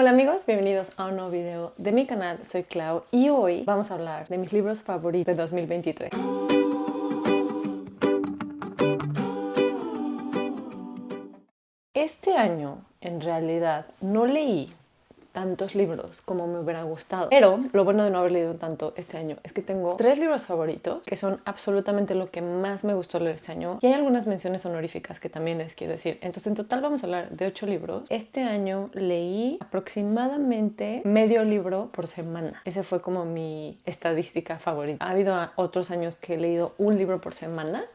Hola amigos, bienvenidos a un nuevo video de mi canal. Soy Clau y hoy vamos a hablar de mis libros favoritos de 2023. Este año, en realidad, no leí tantos libros como me hubiera gustado, pero lo bueno de no haber leído tanto este año es que tengo 3 libros favoritos que son absolutamente lo que más me gustó leer este año, y hay algunas menciones honoríficas que también les quiero decir. Entonces en total vamos a hablar de 8 libros. Este año leí aproximadamente medio libro por semana. Ese fue como mi estadística favorita. Ha habido otros años que he leído un libro por semana,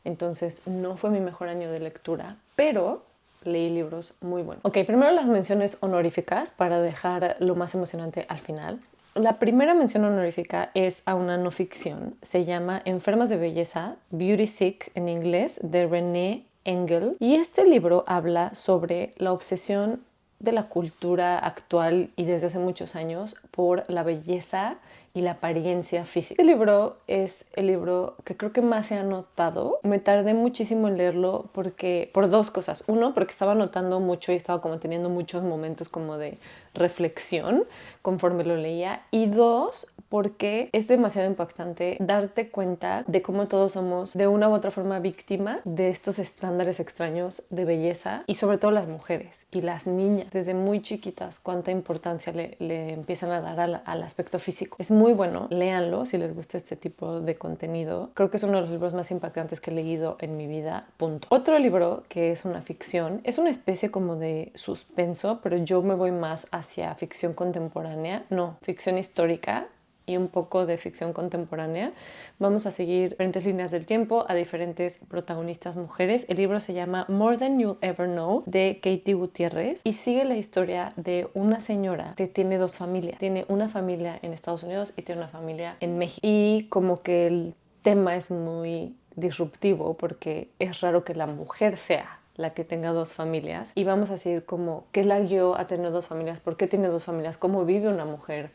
entonces no fue mi mejor año de lectura, pero leí libros muy buenos. Ok, primero las menciones honoríficas para dejar lo más emocionante al final. La primera mención honorífica es a una no ficción. Se llama Enfermas de Belleza, Beauty Sick en inglés, de Renée Engel. Y este libro habla sobre la obsesión de la cultura actual y desde hace muchos años por la belleza y la apariencia física. Este libro es el libro que creo que más he anotado. Me tardé muchísimo en leerlo por dos cosas. Uno, porque estaba anotando mucho y estaba como teniendo muchos momentos como de reflexión conforme lo leía. Y dos, porque es demasiado impactante darte cuenta de cómo todos somos de una u otra forma víctimas de estos estándares extraños de belleza, y sobre todo las mujeres y las niñas desde muy chiquitas cuánta importancia le empiezan a dar al aspecto físico. Es muy bueno, léanlo si les gusta este tipo de contenido. Creo que es uno de los libros más impactantes que he leído en mi vida, punto. Otro libro que es una ficción, es una especie como de suspenso, pero yo me voy más hacia ficción contemporánea, no, ficción histórica y un poco de ficción contemporánea. Vamos a seguir diferentes líneas del tiempo a diferentes protagonistas mujeres. El libro se llama More Than You'll Ever Know, de Katie Gutiérrez, y sigue la historia de una señora que tiene dos familias. Tiene una familia en Estados Unidos y tiene una familia en México. Y como que el tema es muy disruptivo porque es raro que la mujer sea la que tenga dos familias, y vamos a seguir como qué la guió a tener dos familias, por qué tiene dos familias, cómo vive una mujer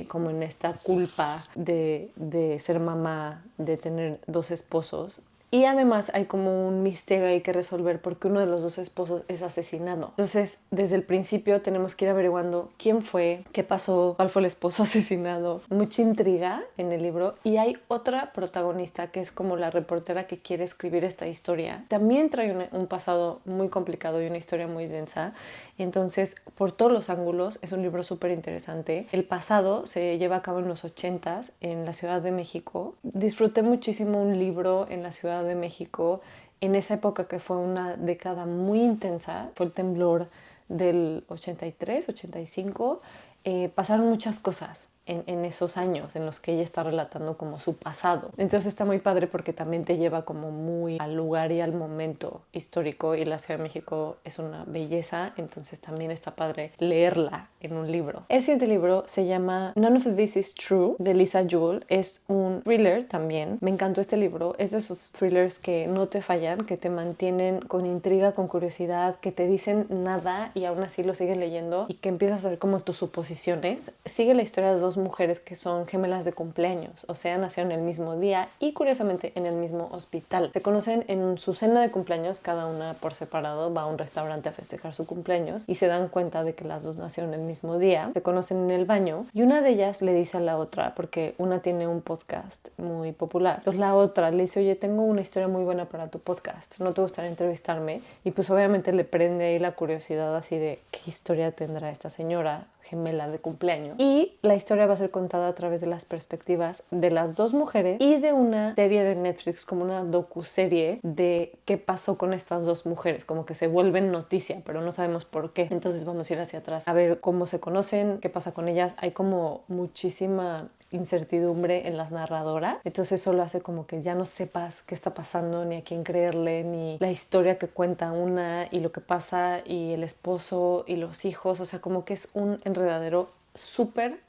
como en esta culpa de ser mamá, de tener dos esposos. Y además hay como un misterio ahí que resolver porque uno de los dos esposos es asesinado. Entonces, desde el principio tenemos que ir averiguando quién fue, qué pasó, cuál fue el esposo asesinado. Mucha intriga en el libro. Y hay otra protagonista que es como la reportera que quiere escribir esta historia. También trae un pasado muy complicado y una historia muy densa. Entonces, por todos los ángulos, es un libro súper interesante. El pasado se lleva a cabo en los 80s en la Ciudad de México. Disfruté muchísimo un libro en la Ciudad de México en esa época que fue una década muy intensa. Fue el temblor del 83, 85. Pasaron muchas cosas en esos años en los que ella está relatando como su pasado. Entonces está muy padre porque también te lleva como muy al lugar y al momento histórico, y la Ciudad de México es una belleza, entonces también está padre leerla en un libro. El siguiente libro se llama None of This Is True, de Lisa Jewell. Es un thriller también. Me encantó este libro. Es de esos thrillers que no te fallan, que te mantienen con intriga, con curiosidad, que te dicen nada y aún así lo sigues leyendo y que empiezas a ver como tus suposiciones. Sigue la historia de dos mujeres que son gemelas de cumpleaños, o sea, nacieron el mismo día y curiosamente en el mismo hospital. Se conocen en su cena de cumpleaños, cada una por separado va a un restaurante a festejar su cumpleaños y se dan cuenta de que las dos nacieron el mismo día. Se conocen en el baño y una de ellas le dice a la otra, porque una tiene un podcast muy popular, entonces la otra le dice: oye, tengo una historia muy buena para tu podcast, ¿no te gustaría entrevistarme? Y pues obviamente le prende ahí la curiosidad así de qué historia tendrá esta señora gemela de cumpleaños. Y la historia va a ser contada a través de las perspectivas de las dos mujeres y de una serie de Netflix, como una docuserie de qué pasó con estas dos mujeres, como que se vuelven noticia, pero no sabemos por qué. Entonces vamos a ir hacia atrás a ver cómo se conocen, qué pasa con ellas. Hay como muchísima incertidumbre en las narradoras, entonces eso lo hace como que ya no sepas qué está pasando, ni a quién creerle, ni la historia que cuenta una y lo que pasa y el esposo y los hijos. O sea, como que es un enredadero súper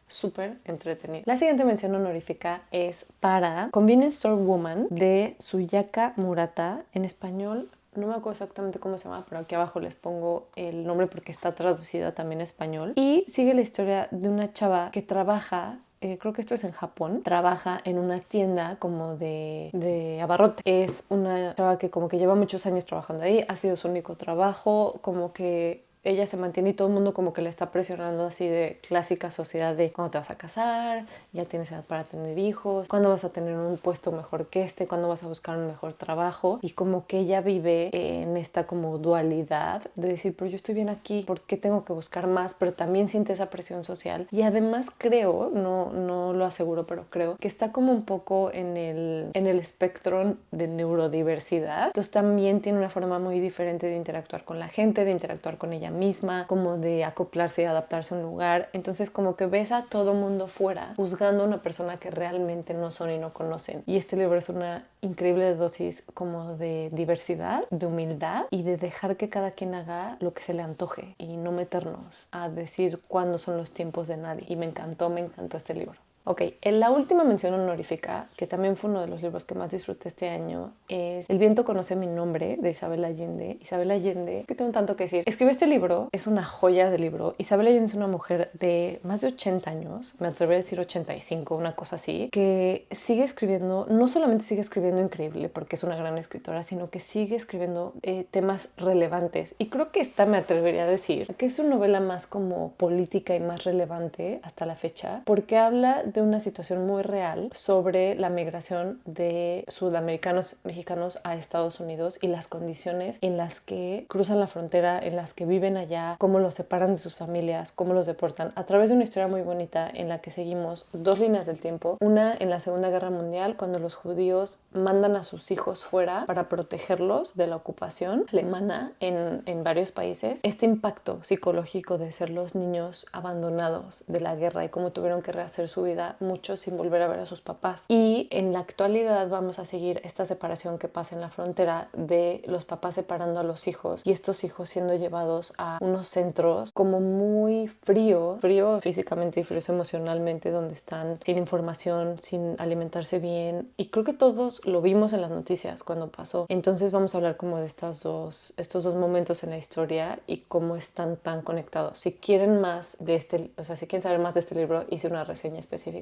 entretenido. La siguiente mención honorífica es para Convenience Store Woman, de Suyaka Murata. En español no me acuerdo exactamente cómo se llama, pero aquí abajo les pongo el nombre porque está traducida también a español. Y sigue la historia de una chava que trabaja, creo que esto es en Japón, trabaja en una tienda como de abarrote. Es una chava que como que lleva muchos años trabajando ahí, ha sido su único trabajo, como que ella se mantiene y todo el mundo como que le está presionando así de clásica sociedad de cuándo te vas a casar, ya tienes edad para tener hijos, cuándo vas a tener un puesto mejor que este, cuándo vas a buscar un mejor trabajo, y como que ella vive en esta como dualidad de decir, pero yo estoy bien aquí, ¿por qué tengo que buscar más? Pero también siente esa presión social, y además creo, no lo aseguro, pero creo que está como un poco en el espectro de neurodiversidad, entonces también tiene una forma muy diferente de interactuar con la gente, de interactuar con ella misma, como de acoplarse y adaptarse a un lugar. Entonces como que ves a todo mundo fuera juzgando a una persona que realmente no son y no conocen, y este libro es una increíble dosis como de diversidad, de humildad y de dejar que cada quien haga lo que se le antoje y no meternos a decir cuándo son los tiempos de nadie. Y me encantó este libro. Ok, en la última mención honorífica, que también fue uno de los libros que más disfruté este año, es El viento conoce mi nombre, de Isabel Allende. Isabel Allende, que tengo tanto que decir, escribió este libro, es una joya de libro. Isabel Allende es una mujer de más de 80 años, me atrevería a decir 85, una cosa así, que sigue escribiendo, no solamente sigue escribiendo increíble, porque es una gran escritora, sino que sigue escribiendo temas relevantes. Y creo que esta me atrevería a decir que es su novela más como política y más relevante hasta la fecha, porque habla de una situación muy real sobre la migración de sudamericanos mexicanos a Estados Unidos y las condiciones en las que cruzan la frontera, en las que viven allá, cómo los separan de sus familias, cómo los deportan, a través de una historia muy bonita en la que seguimos dos líneas del tiempo. Una en la Segunda Guerra Mundial, cuando los judíos mandan a sus hijos fuera para protegerlos de la ocupación alemana en varios países. Este impacto psicológico de ser los niños abandonados de la guerra y cómo tuvieron que rehacer su vida, muchos sin volver a ver a sus papás. Y en la actualidad vamos a seguir esta separación que pasa en la frontera de los papás separando a los hijos y estos hijos siendo llevados a unos centros como muy frío físicamente y frío emocionalmente, donde están sin información, sin alimentarse bien, y creo que todos lo vimos en las noticias cuando pasó. Entonces vamos a hablar como de estos dos momentos en la historia y cómo están tan conectados. Si quieren más de si quieren saber más de este libro, hice una reseña específicamente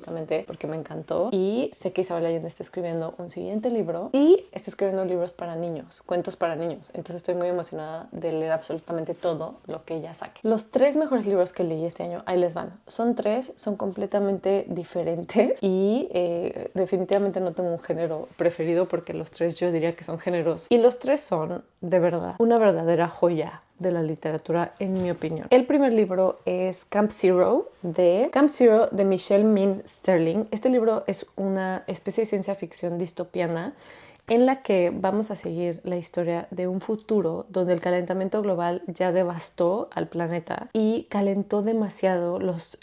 porque me encantó, y sé que Isabel Allende está escribiendo un siguiente libro y está escribiendo libros para niños, cuentos para niños, entonces estoy muy emocionada de leer absolutamente todo lo que ella saque. Los 3 mejores libros que leí este año, ahí les van. Son 3, son completamente diferentes y definitivamente no tengo un género preferido, porque los 3 yo diría que son géneros, y los 3 son de verdad una verdadera joya de la literatura, en mi opinión. El primer libro es Camp Zero de Michelle Min Sterling. Este libro es una especie de ciencia ficción distopiana en la que vamos a seguir la historia de un futuro donde el calentamiento global ya devastó al planeta y calentó demasiado los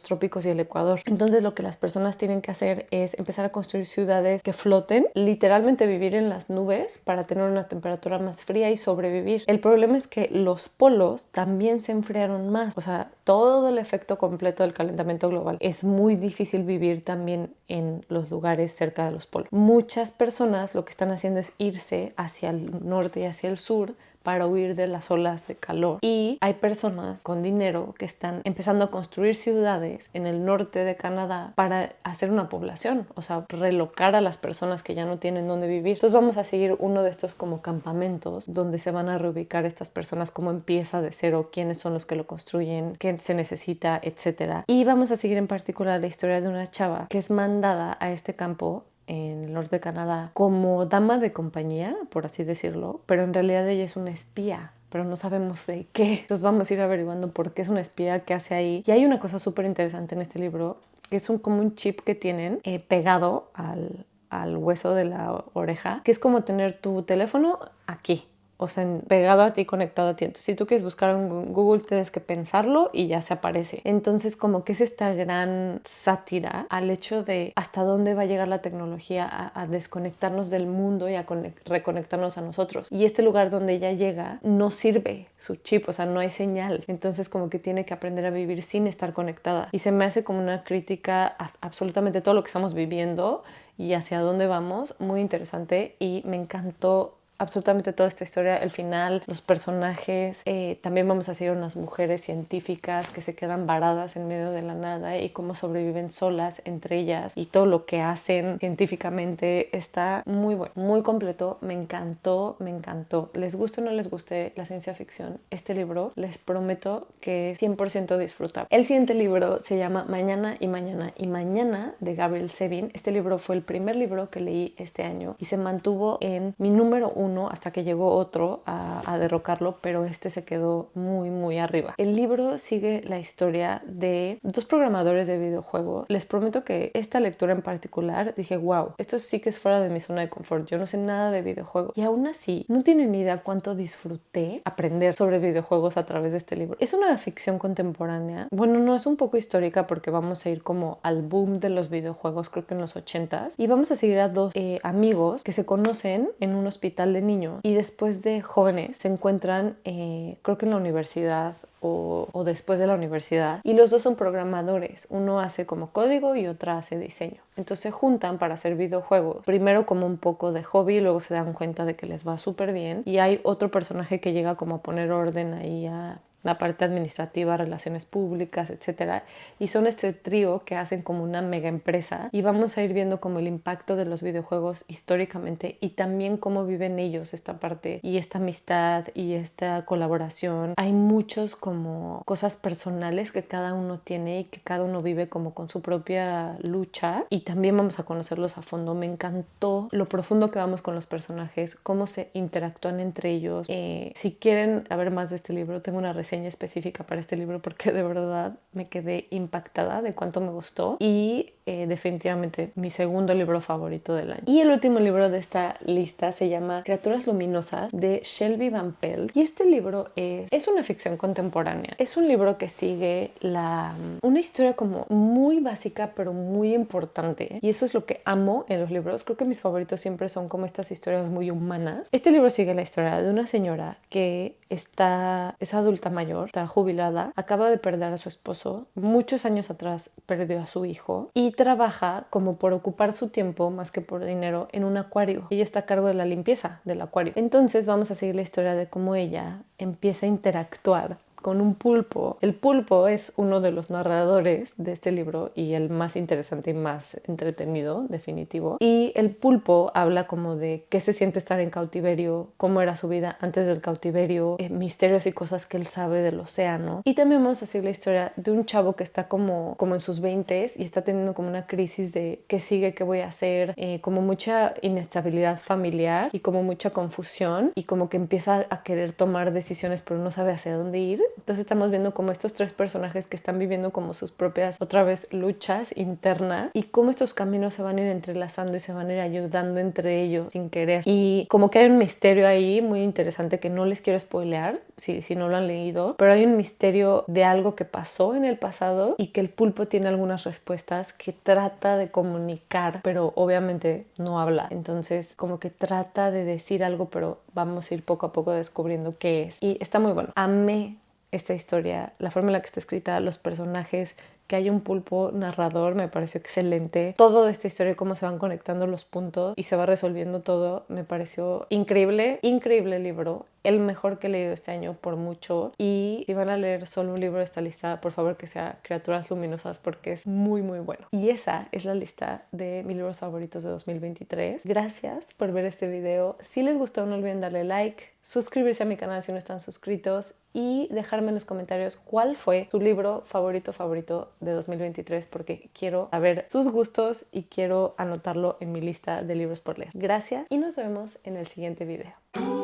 trópicos y el Ecuador. Entonces lo que las personas tienen que hacer es empezar a construir ciudades que floten, literalmente vivir en las nubes para tener una temperatura más fría y sobrevivir. El problema es que los polos también se enfriaron más, o sea, todo el efecto completo del calentamiento global. Es muy difícil vivir también en los lugares cerca de los polos. Muchas personas lo que están haciendo es irse hacia el norte y hacia el sur para huir de las olas de calor. Y hay personas con dinero que están empezando a construir ciudades en el norte de Canadá para hacer una población, o sea, relocar a las personas que ya no tienen dónde vivir. Entonces vamos a seguir uno de estos como campamentos donde se van a reubicar estas personas, cómo empieza de cero, quiénes son los que lo construyen, qué se necesita, etcétera. Y vamos a seguir en particular la historia de una chava que es mandada a este campo en el norte de Canadá como dama de compañía, por así decirlo, pero en realidad ella es una espía, pero no sabemos de qué. Entonces vamos a ir averiguando por qué es una espía, qué hace ahí. Y hay una cosa súper interesante en este libro, que es como un chip que tienen pegado al hueso de la oreja, que es como tener tu teléfono aquí, o sea, pegado a ti, conectado a ti. Entonces, si tú quieres buscar en Google, tienes que pensarlo y ya se aparece. Entonces, como que es esta gran sátira al hecho de hasta dónde va a llegar la tecnología a desconectarnos del mundo y a reconectarnos a nosotros. Y este lugar donde ella llega no sirve su chip, o sea, no hay señal. Entonces, como que tiene que aprender a vivir sin estar conectada. Y se me hace como una crítica a absolutamente todo lo que estamos viviendo y hacia dónde vamos, muy interesante, y me encantó absolutamente toda esta historia, el final, los personajes. También vamos a seguir unas mujeres científicas que se quedan varadas en medio de la nada y cómo sobreviven solas entre ellas y todo lo que hacen científicamente. Está muy bueno, muy completo. Me encantó, me encantó. Les guste o no les guste la ciencia ficción, este libro les prometo que es 100% disfrutable. El siguiente libro se llama Mañana y Mañana y Mañana, de Gabriel Zevin. Este libro fue el primer libro que leí este año y se mantuvo en mi número 1 hasta que llegó otro a derrocarlo, pero este se quedó muy, muy arriba. El libro sigue la historia de dos programadores de videojuegos. Les prometo que esta lectura en particular dije, wow, esto sí que es fuera de mi zona de confort. Yo no sé nada de videojuegos y aún así no tienen ni idea cuánto disfruté aprender sobre videojuegos a través de este libro. Es una ficción contemporánea. Bueno, no, es un poco histórica porque vamos a ir como al boom de los videojuegos, creo que en los 80s, y vamos a seguir a dos amigos que se conocen en un hospital de niños y después de jóvenes se encuentran, creo que en la universidad o después de la universidad, y los dos son programadores. Uno hace como código y otra hace diseño. Entonces se juntan para hacer videojuegos, primero como un poco de hobby, luego se dan cuenta de que les va súper bien y hay otro personaje que llega como a poner orden ahí a la parte administrativa, relaciones públicas, etcétera, y son este trío que hacen como una mega empresa y vamos a ir viendo como el impacto de los videojuegos históricamente y también cómo viven ellos esta parte y esta amistad y esta colaboración. Hay muchos como cosas personales que cada uno tiene y que cada uno vive como con su propia lucha y también vamos a conocerlos a fondo. Me encantó lo profundo que vamos con los personajes, cómo se interactúan entre ellos. Si quieren saber más de este libro, tengo una reseña específica para este libro porque de verdad me quedé impactada de cuánto me gustó y definitivamente mi segundo libro favorito del año. Y el último libro de esta lista se llama Criaturas Luminosas, de Shelby Van Pelt, y este libro es una ficción contemporánea. Es un libro que sigue una historia como muy básica pero muy importante y eso es lo que amo en los libros. Creo que mis favoritos siempre son como estas historias muy humanas. Este libro sigue la historia de una señora que es adulta mayor, está jubilada, acaba de perder a su esposo, muchos años atrás perdió a su hijo y trabaja como por ocupar su tiempo más que por dinero en un acuario. Ella está a cargo de la limpieza del acuario. Entonces vamos a seguir la historia de cómo ella empieza a interactuar con un pulpo. El pulpo es uno de los narradores de este libro y el más interesante y más entretenido, definitivo. Y el pulpo habla como de qué se siente estar en cautiverio, cómo era su vida antes del cautiverio, misterios y cosas que él sabe del océano. Y también vamos a seguir la historia de un chavo que está como en sus 20s y está teniendo como una crisis de qué sigue, qué voy a hacer, como mucha inestabilidad familiar y como mucha confusión y como que empieza a querer tomar decisiones pero no sabe hacia dónde ir. Entonces estamos viendo como estos tres personajes que están viviendo como sus propias, otra vez, luchas internas y cómo estos caminos se van a ir entrelazando y se van a ir ayudando entre ellos sin querer. Y como que hay un misterio ahí muy interesante que no les quiero spoilear si no lo han leído, pero hay un misterio de algo que pasó en el pasado y que el pulpo tiene algunas respuestas que trata de comunicar, pero obviamente no habla. Entonces como que trata de decir algo, pero vamos a ir poco a poco descubriendo qué es. Y está muy bueno. Amé esta historia, la forma en la que está escrita, los personajes, que hay un pulpo narrador, me pareció excelente. Toda esta historia, cómo se van conectando los puntos y se va resolviendo todo, me pareció increíble. Increíble libro, el mejor que he leído este año por mucho. Y si van a leer solo un libro de esta lista, por favor que sea Criaturas Luminosas porque es muy muy bueno. Y esa es la lista de mis libros favoritos de 2023. Gracias por ver este video. Si les gustó, no olviden darle like, suscribirse a mi canal si no están suscritos y dejarme en los comentarios cuál fue su libro favorito de 2023 porque quiero saber sus gustos y quiero anotarlo en mi lista de libros por leer. Gracias y nos vemos en el siguiente video.